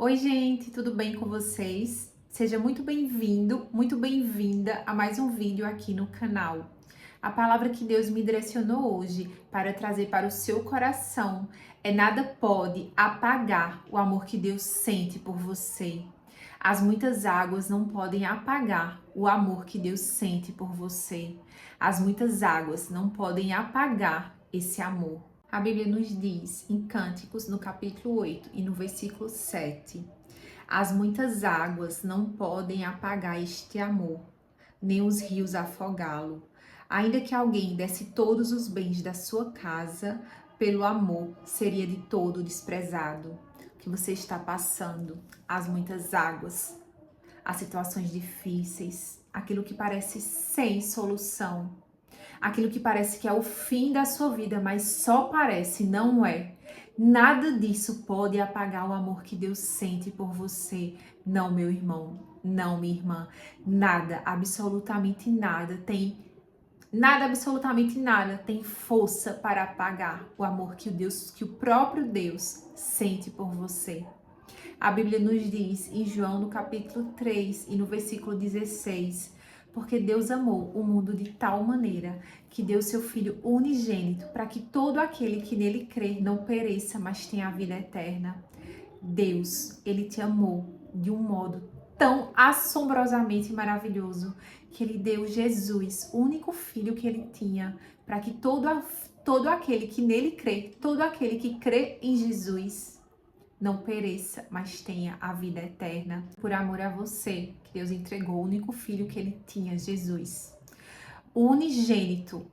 Oi, gente, tudo bem com vocês? Seja muito bem-vindo, muito bem-vinda a mais um vídeo aqui no canal. A palavra que Deus me direcionou hoje para trazer para o seu coração é: nada pode apagar o amor que Deus sente por você. As muitas águas não podem apagar o amor que Deus sente por você. As muitas águas não podem apagar esse amor. A Bíblia nos diz em Cânticos, no capítulo 8 e no versículo 7: as muitas águas não podem apagar este amor, nem os rios afogá-lo. Ainda que alguém desse todos os bens da sua casa, pelo amor seria de todo desprezado. O que você está passando, as muitas águas, as situações difíceis, aquilo que parece sem solução, aquilo que parece que é o fim da sua vida, mas só parece, não é. Nada disso pode apagar o amor que Deus sente por você. Não, meu irmão, não, minha irmã. Nada, absolutamente absolutamente nada tem força para apagar o amor que o próprio Deus sente por você. A Bíblia nos diz em João, no capítulo 3 e no versículo 16: porque Deus amou o mundo de tal maneira que deu seu Filho unigênito para que todo aquele que nele crer não pereça, mas tenha a vida eterna. Deus, Ele te amou de um modo tão assombrosamente maravilhoso que Ele deu Jesus, o único Filho que Ele tinha, para que todo aquele que nele crê, todo aquele que crê em Jesus, não pereça, mas tenha a vida eterna. Por amor a você, que Deus entregou o único filho que ele tinha, Jesus. O unigênito,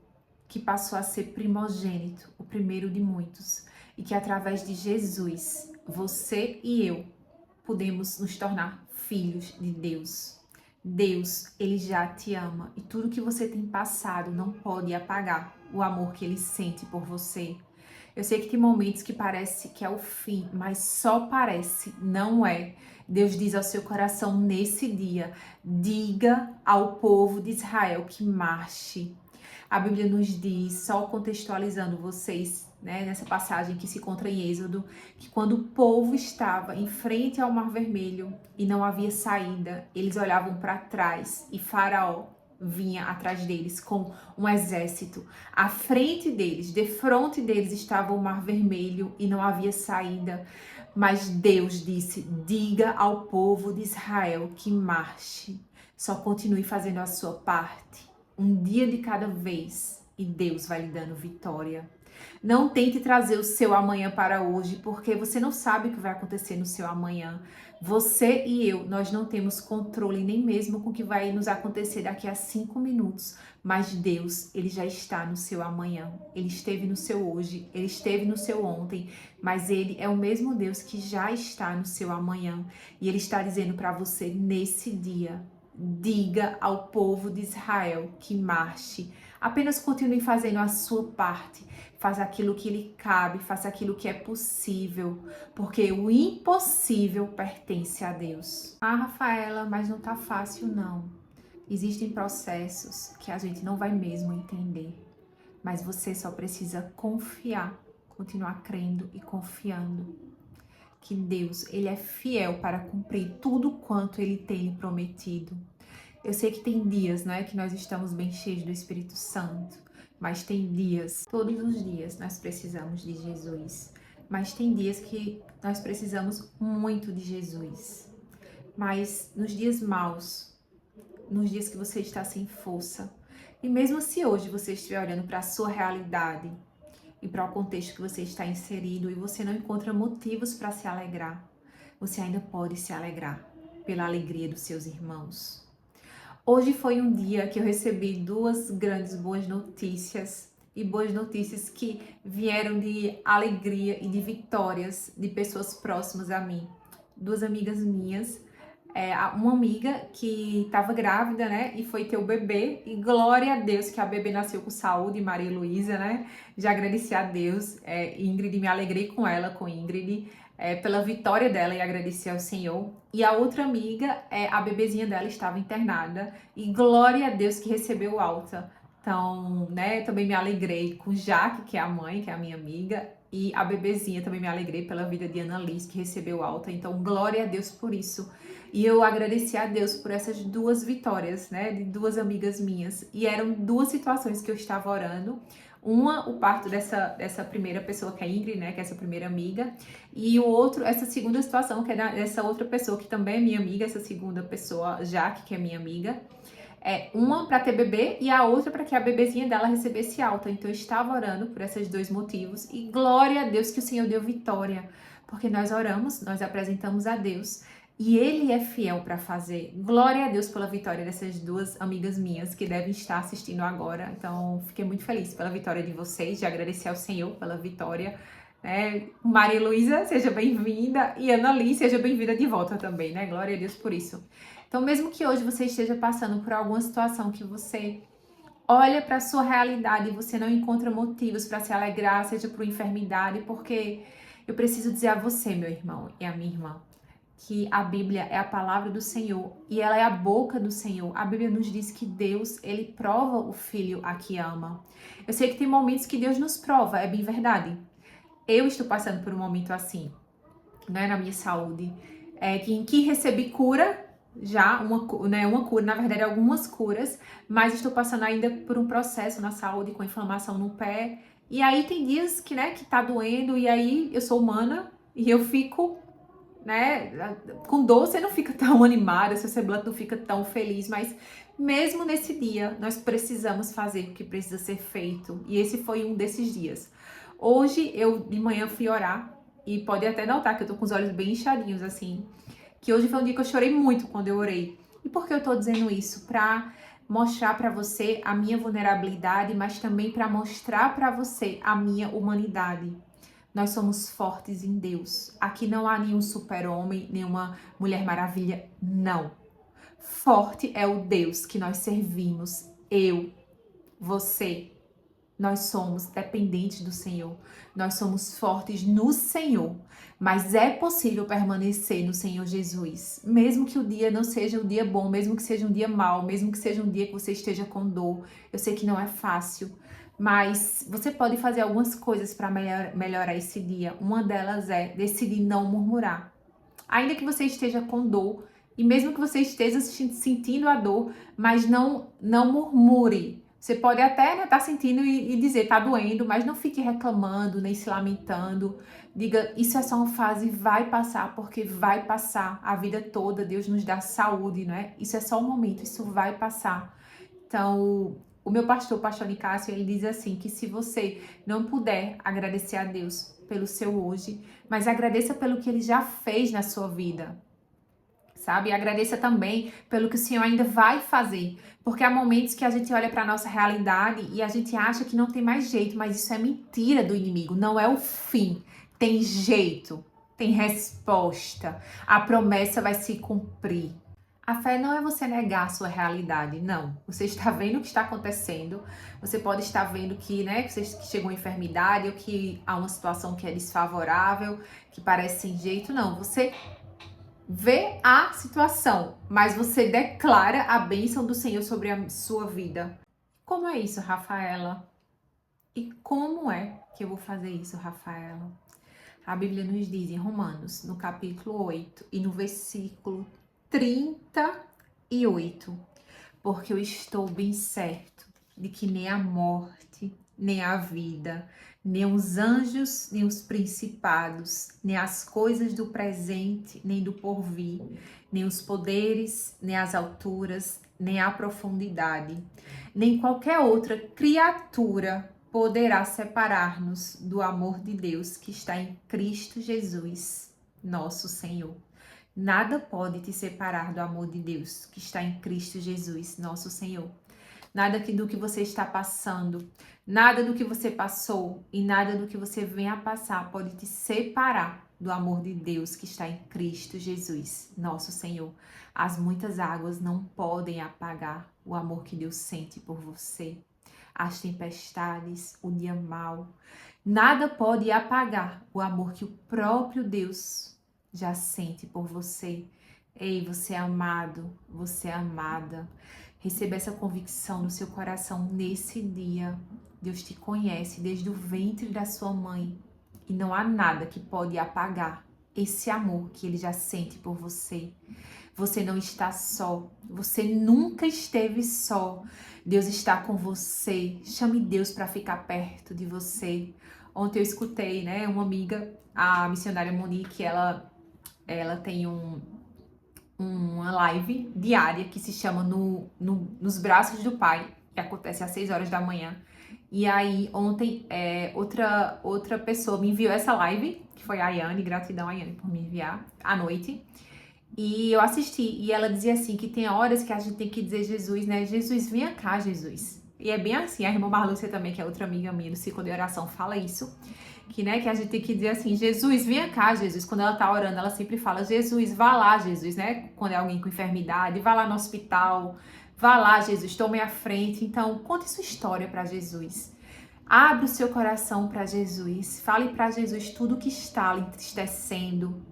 que passou a ser primogênito, o primeiro de muitos. E que através de Jesus, você e eu podemos nos tornar filhos de Deus. Deus, Ele já te ama. E tudo que você tem passado não pode apagar o amor que Ele sente por você. Eu sei que tem momentos que parece que é o fim, mas só parece, não é. Deus diz ao seu coração nesse dia: diga ao povo de Israel que marche. A Bíblia nos diz, só contextualizando vocês, né, nessa passagem que se encontra em Êxodo, que quando o povo estava em frente ao Mar Vermelho e não havia saída, eles olhavam para trás e Faraó vinha atrás deles com um exército. À frente deles, de frente deles estava o Mar Vermelho e não havia saída. Mas Deus disse: diga ao povo de Israel que marche. Só continue fazendo a sua parte. Um dia de cada vez e Deus vai lhe dando vitória. Não tente trazer o seu amanhã para hoje, porque você não sabe o que vai acontecer no seu amanhã. Você e eu, nós não temos controle nem mesmo com o que vai nos acontecer daqui a 5 minutos. Mas Deus, Ele já está no seu amanhã. Ele esteve no seu hoje, Ele esteve no seu ontem. Mas Ele é o mesmo Deus que já está no seu amanhã. E Ele está dizendo para você nesse dia: diga ao povo de Israel que marche. Apenas continue fazendo a sua parte. Faça aquilo que lhe cabe, faça aquilo que é possível, porque o impossível pertence a Deus. Ah, Rafaela, mas não tá fácil não. Existem processos que a gente não vai mesmo entender, mas você só precisa confiar, continuar crendo e confiando que Deus, Ele é fiel para cumprir tudo quanto Ele tem lhe prometido. Eu sei que tem dias, né, que nós estamos bem cheios do Espírito Santo, mas tem dias, todos os dias nós precisamos de Jesus. Mas tem dias que nós precisamos muito de Jesus. Mas nos dias maus, nos dias que você está sem força, e mesmo se hoje você estiver olhando para a sua realidade e para o contexto que você está inserido e você não encontra motivos para se alegrar, você ainda pode se alegrar pela alegria dos seus irmãos. Hoje foi um dia que eu recebi duas grandes boas notícias, e boas notícias que vieram de alegria e de vitórias de pessoas próximas a mim. Duas amigas minhas, uma amiga que estava grávida, né, e foi ter o bebê, e glória a Deus que a bebê nasceu com saúde, Maria Luísa, né, já agradeci a Deus, Ingrid, me alegrei com ela, com Ingrid, pela vitória dela e agradeci ao Senhor. E a outra amiga, a bebezinha dela estava internada e glória a Deus que recebeu alta. Então, né, também me alegrei com Jaque, que é a mãe, que é a minha amiga, E a bebezinha também me alegrei pela vida de Ana Liz, que recebeu alta. Então, glória a Deus por isso. E eu agradeci a Deus por essas duas vitórias, né, de duas amigas minhas. E eram duas situações que eu estava orando. Uma, o parto dessa primeira pessoa, que é a Ingrid, né, que é essa primeira amiga. E o outro, essa segunda situação, que é dessa outra pessoa, que também é minha amiga, essa segunda pessoa, Jaque, que é minha amiga. Uma para ter bebê e a outra para que a bebezinha dela recebesse alta. Então eu estava orando por esses dois motivos e glória a Deus que o Senhor deu vitória, porque nós oramos, nós apresentamos a Deus e Ele é fiel para fazer. Glória a Deus pela vitória dessas duas amigas minhas que devem estar assistindo agora. Então fiquei muito feliz pela vitória de vocês, de agradecer ao Senhor pela vitória. Maria Luísa, seja bem-vinda, e Ana Lee, seja bem-vinda de volta também, né? Glória a Deus por isso. Então, mesmo que hoje você esteja passando por alguma situação que você olha para a sua realidade e você não encontra motivos para se alegrar, seja por enfermidade, porque eu preciso dizer a você, meu irmão e a minha irmã, que a Bíblia é a palavra do Senhor e ela é a boca do Senhor. A Bíblia nos diz que Deus, ele prova o filho a que ama. Eu sei que tem momentos que Deus nos prova, é bem verdade. Eu estou passando por um momento assim, né, na minha saúde, em que recebi cura, já uma cura, na verdade algumas curas, mas estou passando ainda por um processo na saúde com inflamação no pé. E aí tem dias que, né, que tá doendo e aí eu sou humana e eu fico, né, com dor, você não fica tão animada, seu semblante não fica tão feliz, mas mesmo nesse dia nós precisamos fazer o que precisa ser feito. E esse foi um desses dias. Hoje eu de manhã fui orar e pode até notar que eu tô com os olhos bem inchadinhos assim, que hoje foi um dia que eu chorei muito quando eu orei. E por que eu tô dizendo isso? Pra mostrar pra você a minha vulnerabilidade, mas também pra mostrar pra você a minha humanidade. Nós somos fortes em Deus. Aqui não há nenhum super-homem, nenhuma Mulher Maravilha, não. Forte é o Deus que nós servimos. Eu, você, nós somos dependentes do Senhor. Nós somos fortes no Senhor. Mas é possível permanecer no Senhor Jesus. Mesmo que o dia não seja um dia bom, mesmo que seja um dia mau, mesmo que seja um dia que você esteja com dor. Eu sei que não é fácil, mas você pode fazer algumas coisas para melhorar esse dia. Uma delas é decidir não murmurar. Ainda que você esteja com dor, e mesmo que você esteja sentindo a dor, mas não murmure. Você pode até estar sentindo e dizer, tá doendo, mas não fique reclamando, nem se lamentando. Diga, isso é só uma fase, vai passar, porque vai passar a vida toda. Deus nos dá saúde, não é? Isso é só um momento, isso vai passar. Então, o meu pastor, pastor Nicásio, ele diz assim, que se você não puder agradecer a Deus pelo seu hoje, mas agradeça pelo que ele já fez na sua vida, sabe? E agradeça também pelo que o Senhor ainda vai fazer, porque há momentos que a gente olha para a nossa realidade e a gente acha que não tem mais jeito, mas isso é mentira do inimigo, não é o fim. Tem jeito, tem resposta, a promessa vai se cumprir. A fé não é você negar a sua realidade, não. Você está vendo o que está acontecendo, você pode estar vendo que, né, que chegou uma enfermidade ou que há uma situação que é desfavorável, que parece sem jeito, não. Você vê a situação, mas você declara a bênção do Senhor sobre a sua vida. Como é isso, Rafaela? E como é que eu vou fazer isso, Rafaela? A Bíblia nos diz em Romanos, no capítulo 8 e no versículo 38, porque eu estou bem certo de que nem a morte, nem a vida, nem os anjos, nem os principados, nem as coisas do presente, nem do porvir, nem os poderes, nem as alturas, nem a profundidade, nem qualquer outra criatura poderá separar-nos do amor de Deus que está em Cristo Jesus, nosso Senhor. Nada pode te separar do amor de Deus que está em Cristo Jesus, nosso Senhor. Nada do que você está passando, nada do que você passou e nada do que você vem a passar pode te separar do amor de Deus que está em Cristo Jesus, nosso Senhor. As muitas águas não podem apagar o amor que Deus sente por você. As tempestades, o dia mau, nada pode apagar o amor que o próprio Deus já sente por você. Ei, você é amado, você é amada. Receba essa convicção no seu coração nesse dia. Deus te conhece desde o ventre da sua mãe e não há nada que pode apagar esse amor que Ele já sente por você. Você não está só, você nunca esteve só. Deus está com você. Chame Deus para ficar perto de você. Ontem eu escutei, né, uma amiga, a missionária Monique, ela tem uma live diária que se chama Nos Braços do Pai, que acontece às 6 horas da manhã. E aí, ontem, outra pessoa me enviou essa live, que foi a Ayane, gratidão, Ayane, por me enviar, à noite. E eu assisti, e ela dizia assim, que tem horas que a gente tem que dizer Jesus, né? Jesus, venha cá, Jesus. E é bem assim, a irmã Marlúcia também, que é outra amiga minha do Ciclo de Oração, fala isso. Que, né, que a gente tem que dizer assim, Jesus, venha cá, Jesus. Quando ela tá orando, ela sempre fala, Jesus, vá lá, Jesus, né? Quando é alguém com enfermidade, vá lá no hospital, vá lá, Jesus, tome a frente. Então, conte sua história para Jesus. Abre o seu coração para Jesus. Fale para Jesus tudo que está lhe entristecendo,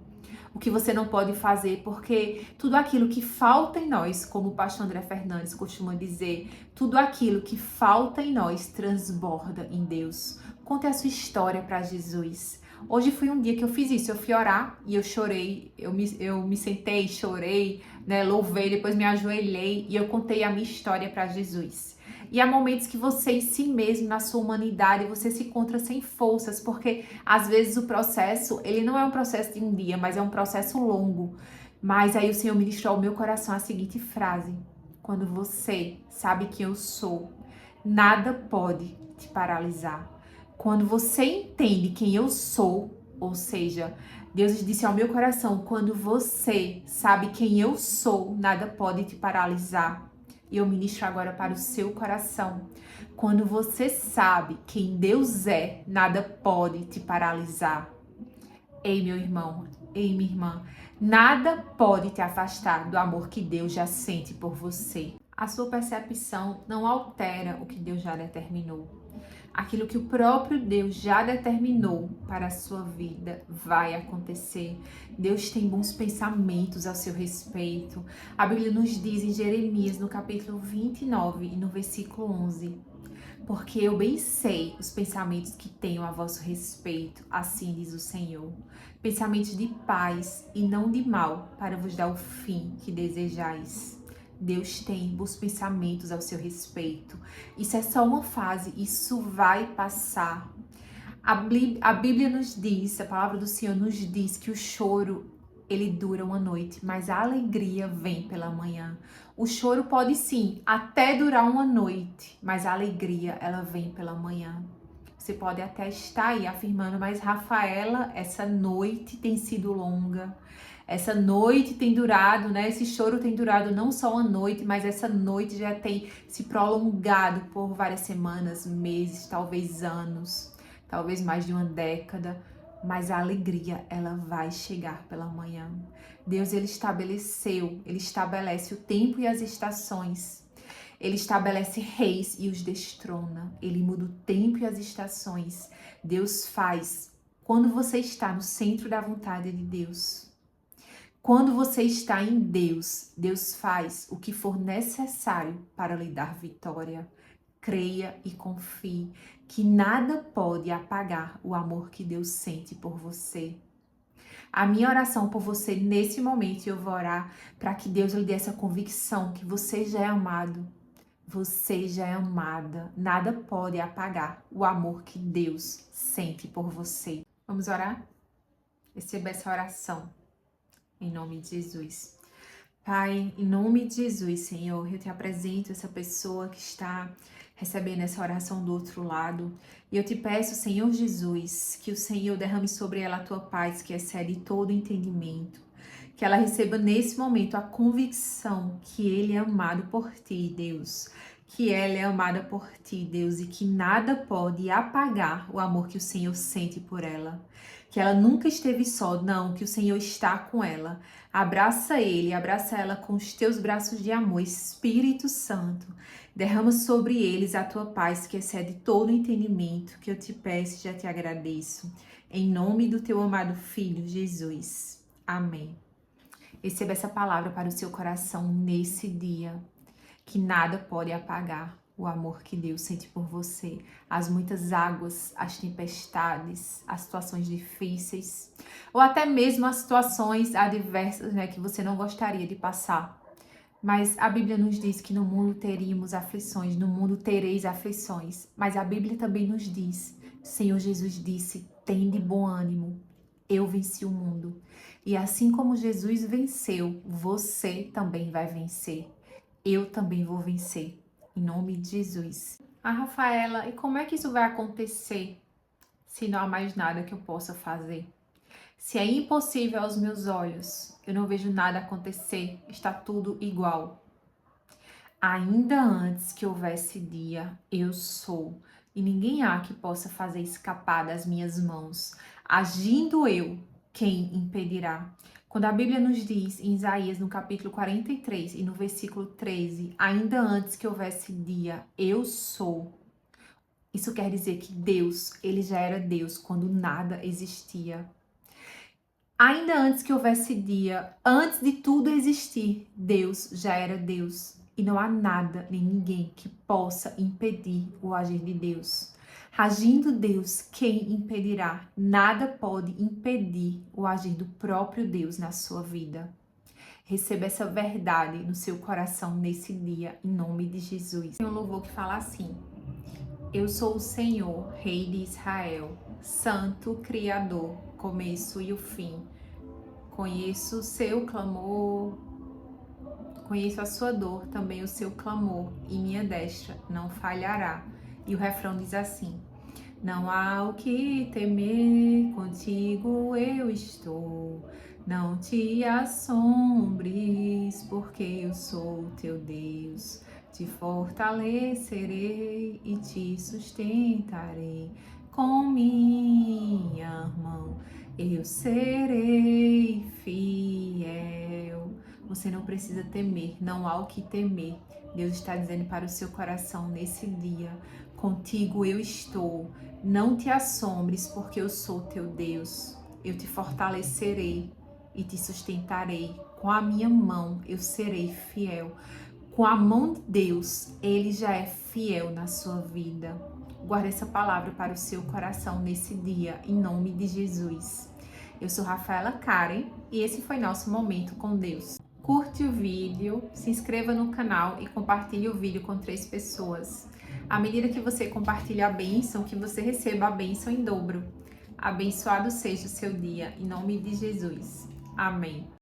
o que você não pode fazer, porque tudo aquilo que falta em nós, como o pastor André Fernandes costuma dizer, tudo aquilo que falta em nós transborda em Deus. Conte a sua história para Jesus. Hoje foi um dia que eu fiz isso, eu fui orar e eu chorei, eu me sentei, chorei, né, louvei, depois me ajoelhei e eu contei a minha história para Jesus. E há momentos que você em si mesmo, na sua humanidade, você se encontra sem forças, porque às vezes o processo, ele não é um processo de um dia, mas é um processo longo. Mas aí o Senhor ministrou ao meu coração a seguinte frase: quando você sabe quem eu sou, nada pode te paralisar. Quando você entende quem eu sou, ou seja, Deus disse ao meu coração, quando você sabe quem eu sou, nada pode te paralisar. E eu ministro agora para o seu coração. Quando você sabe quem Deus é, nada pode te paralisar. Ei, meu irmão, ei, minha irmã, nada pode te afastar do amor que Deus já sente por você. A sua percepção não altera o que Deus já determinou. Aquilo que o próprio Deus já determinou para a sua vida vai acontecer. Deus tem bons pensamentos a seu respeito. A Bíblia nos diz em Jeremias, no capítulo 29 e no versículo 11: porque eu bem sei os pensamentos que tenho a vosso respeito, assim diz o Senhor. Pensamentos de paz e não de mal, para vos dar o fim que desejais. Deus tem bons pensamentos ao seu respeito. Isso é só uma fase, isso vai passar. A Bíblia nos diz, a palavra do Senhor nos diz que o choro, ele dura uma noite, mas a alegria vem pela manhã. O choro pode sim até durar uma noite, mas a alegria, ela vem pela manhã. Você pode até estar aí afirmando, mas Rafaela, essa noite tem sido longa. Essa noite tem durado, né? Esse choro tem durado não só uma noite, mas essa noite já tem se prolongado por várias semanas, meses, talvez anos, talvez mais de uma década. Mas a alegria, ela vai chegar pela manhã. Deus, ele estabelece o tempo e as estações. Ele estabelece reis e os destrona. Ele muda o tempo e as estações. Deus faz quando você está no centro da vontade de Deus. Quando você está em Deus, Deus faz o que for necessário para lhe dar vitória. Creia e confie que nada pode apagar o amor que Deus sente por você. A minha oração por você nesse momento, eu vou orar para que Deus lhe dê essa convicção que você já é amado. Você já é amada. Nada pode apagar o amor que Deus sente por você. Vamos orar? Receba essa oração. Em nome de Jesus. Pai, em nome de Jesus, Senhor, eu te apresento essa pessoa que está recebendo essa oração do outro lado. E eu te peço, Senhor Jesus, que o Senhor derrame sobre ela a tua paz, que excede todo entendimento. Que ela receba nesse momento a convicção que Ele é amado por ti, Deus. Que ela é amada por ti, Deus, e que nada pode apagar o amor que o Senhor sente por ela. Que ela nunca esteve só, não, que o Senhor está com ela. Abraça ele, abraça ela com os teus braços de amor, Espírito Santo. Derrama sobre eles a tua paz que excede todo entendimento, que eu te peço e já te agradeço. Em nome do teu amado Filho, Jesus. Amém. Receba essa palavra para o seu coração nesse dia, que nada pode apagar o amor que Deus sente por você, as muitas águas, as tempestades, as situações difíceis, ou até mesmo as situações adversas, né, que você não gostaria de passar. Mas a Bíblia nos diz que no mundo teríamos aflições, no mundo tereis aflições. Mas a Bíblia também nos diz, o Senhor Jesus disse, tende bom ânimo, eu venci o mundo. E assim como Jesus venceu, você também vai vencer. Eu também vou vencer. Em nome de Jesus. Ah, Rafaela, e como é que isso vai acontecer se não há mais nada que eu possa fazer? Se é impossível aos meus olhos, eu não vejo nada acontecer, está tudo igual. Ainda antes que houvesse dia, eu sou, e ninguém há que possa fazer escapar das minhas mãos. Agindo eu, quem impedirá? Quando a Bíblia nos diz em Isaías, no capítulo 43 e no versículo 13, ainda antes que houvesse dia, eu sou. Isso quer dizer que Deus, ele já era Deus quando nada existia. Ainda antes que houvesse dia, antes de tudo existir, Deus já era Deus. E não há nada nem ninguém que possa impedir o agir de Deus. Agindo Deus, quem impedirá? Nada pode impedir o agir do próprio Deus na sua vida. Receba essa verdade no seu coração nesse dia, em nome de Jesus. Tem um louvor que fala assim: eu sou o Senhor, Rei de Israel, Santo Criador, começo e o fim. Conheço o seu clamor, conheço a sua dor, também o seu clamor, e minha destra não falhará. E o refrão diz assim: não há o que temer, contigo eu estou. Não te assombres, porque eu sou teu Deus. Te fortalecerei e te sustentarei com minha mão. Eu serei fiel. Você não precisa temer, não há o que temer. Deus está dizendo para o seu coração nesse dia: contigo eu estou. Não te assombres, porque eu sou teu Deus. Eu te fortalecerei e te sustentarei. Com a minha mão eu serei fiel. Com a mão de Deus, Ele já é fiel na sua vida. Guarde essa palavra para o seu coração nesse dia, em nome de Jesus. Eu sou Rafaela Karen e esse foi nosso Momento com Deus. Curte o vídeo, se inscreva no canal e compartilhe o vídeo com 3 pessoas. À medida que você compartilha a bênção, que você receba a bênção em dobro. Abençoado seja o seu dia, em nome de Jesus. Amém.